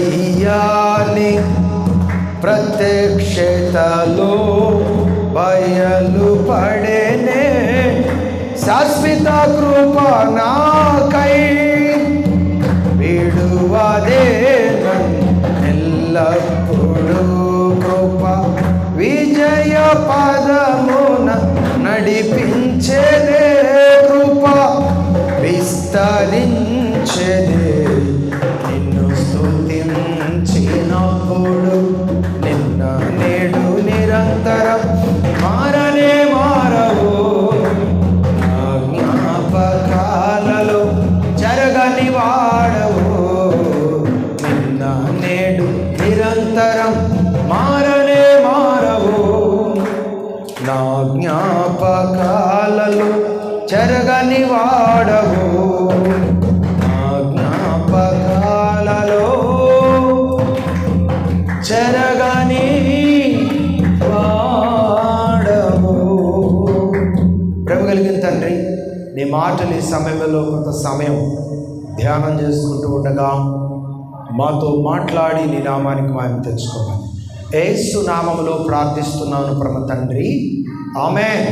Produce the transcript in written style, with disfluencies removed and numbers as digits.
యేసయ్యాని ప్రత్యక్షతలో బయలుపడెనే శాశ్వత కృప నాకై విడువదే నన్నెల్లప్పుడూ కృప విజయ పదమున నడిపించేదే కృప విస్తరించేదే నిన్ను స్తుతించినప్పుడు నిన్న నేడు నిరంతరం మారనే మారవు నా జ్ఞాపకాలలో జరగని వాడవు నిన్న నేడు నిరంతరం మారనే మారవు నా జ్ఞాపకాలలో జరగని వాడవు నా జ్ఞాపకాలలో జరగని వాడవు. ప్రేమ కలిగిన తండ్రి, నీ మాటలు ఈ సమయంలో కొంత సమయం ధ్యానం చేసుకుంటూ ఉండగా మాతో మాట్లాడి నీ నామానికి మేము తెచ్చుకోవాలి. యేసు నామములో ప్రార్థిస్తున్నాను పరమ తండ్రి, ఆమేన్.